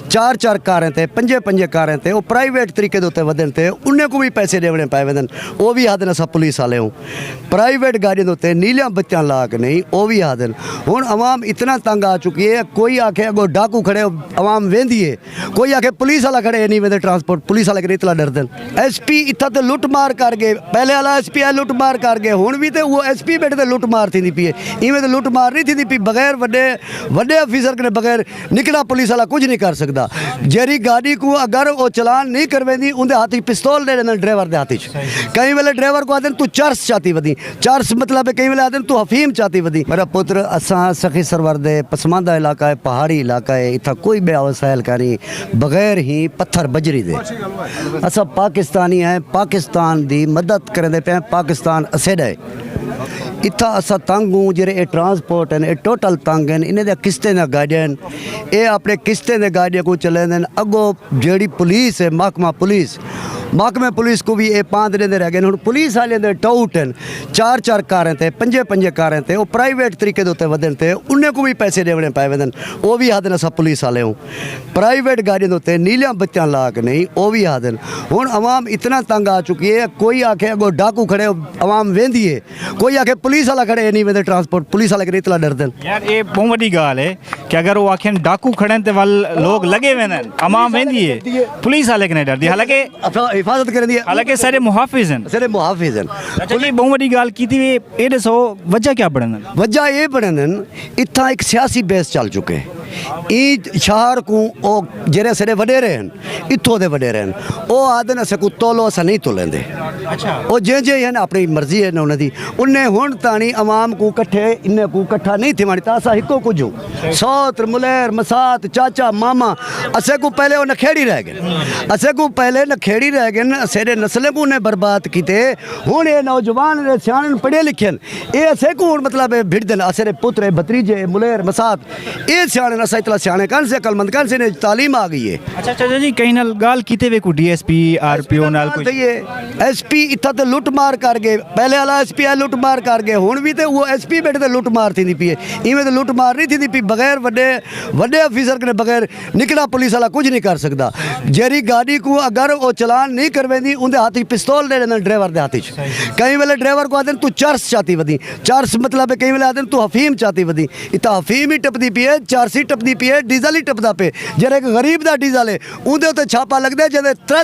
चार चार कारें ते पंजे पंजे कारें ते वो प्राइवेट तरीके दे उत्ते वधन ते उन्हें को भी पैसे देने पै वधन वो भी आदन असां पुलिस वाले हूँ प्राइवेट गाड़ियों के उत्ते नीलियां बच्चा ला के नहीं वो भी आदन हुण अवाम इतना तंग आ चुकी है कोई आखे अगो डाकू खड़े अवाम वेंदी है कोई आखे पुलिस वाला खड़े नहीं वेंदे ट्रांसपोर्ट पुलिस वाले इतना डरदन SP इतना तो लुट मार कर गए पहले वाला SP लुट मार कर गए हुण भी तो वो SP बैठे तो लुट मार थी पी है इवें तो लुट मार नहीं थी पी बगैर वड्डे वड्डे अफिसर के बगैर निकला पुलिस वाला कुछ नहीं कर सकता जेरी गाड़ी को अगर वो चलान नहीं करवेंदी उनके हाथ पिस्तौल दे देना ड्राइवर के हाथ कई वेले ड्राइवर को आदन तू चर्स चाहती वधी चर्स मतलब कई वेले आदन तू हफीम चाहती वधी मेरा पुत्र असां सखी सरवर दे पसमानदा इलाका है पहाड़ी इलाका है इतना कोई बे वसाइल करी बगैर ही पत्थर बजरी दे असां पाकिस्तानी है पाकिस्तान दी मदद करेंदे पे पाकिस्तान असेड है इतना असा तंग हूँ जेरे ट्रांसपोर्ट हैं टोटल तंग हैं इन्हें किस्तें न गाड़ियां ये अपने किस्तें ने गाड़ियां को चलेंदे अगो जेड़ी पुलिस है महकमे पुलिस को भी ये पांद देंदे रह गए हुण पुलिस वाले दे टाउट हैं चार चार कारें ते पंजे पंजे कारें ते वो प्राइवेट तरीके दे उत्ते वधन ते उन्हें को भी पैसे देने पै वधन वो भी आदन असां पुलिस वाले हूँ प्राइवेट गाड़ियों के उत्ते नीलियां बच्चा ला के नहीं वो भी आदन हुण अवाम इतना तंग आ चुकी है कोई आखे अगो डाकू खड़े अवाम वेंदी है कोई आखे पुलिस वाला खड़े नहीं वेंदे ट्रांसपोर्ट पुलिस वाले इतना डरदन यार ये बहुत वड्डी गाल है कि अगर वो आखें डाकू खड़े ते वल लोग लगे वेंदन अवाम वेंदी है पुलिस वाले कने डरदी हालांकि हिफाजत करें दी हालांकि सारे मुहाफिज हैं अच्छा जी बहुत वड्डी गाल की थी ये दसो वजह क्या बनन वजह ये बनन इतना एक सियासी बेस चल चुके हैं ई शहर को ओ जेरे सरे वडेरे हैं इत्थों दे वडेरे हैं ओ आदन अस को तोलो अस नहीं तोलेंदे अच्छा ओ जे जे है ना अपनी मर्जी है ना उन्हें उन्हें हुण ताणी अवाम को कट्ठे इन्हें को कट्ठा नहीं थी मानी तासा हिको कुजू सौत्र मुलेर मसात चाचा मामा असे को पहले वो नखेड़ी रह गए असे को पहले नखेड़ी रह गए सेरे नस्लें को उन्हें बर्बाद किते हुण ये नौजवान रे सियाणे पढ़े लिखे ये असे को मतलब भिड़ देन असेरे पुत्र भतीजे मुलेर मसात ये सियाणे असा इतना सियाणे कन से अकलमंद कन से तालीम आ गई है अच्छा चाचा जी कहीं नाल गाल कीते वे को DSP RPO नाल कोई ये SP इतना तो लुट मार कर गए पहले वाला SP लुट मार कर गए हुण भी तो वो SP बैठे तो लुट मार थी पी है इवें तो लुट मार नहीं थी पी बगैर वड्डे वड्डे अफिसर के बगैर निकला पुलिस वाला कुछ नहीं कर सकता जेरी गाड़ी को अगर वो चलान नहीं करवेंदी उनके हाथ पिस्तौल दे देना ड्राइवर के हाथ कई वेले ड्राइवर को आदन तू चर्स चाहती वधी चर्स मतलब कई वेले आदन तू हफीम चाहती वधी इतना हफीम ही टपदी पी है चर्स ही टपदी पी है डीजल ही टपदा पे जेरे गरीब का डीजल है उनके उत्ते छापा लगता है जैसे त्रै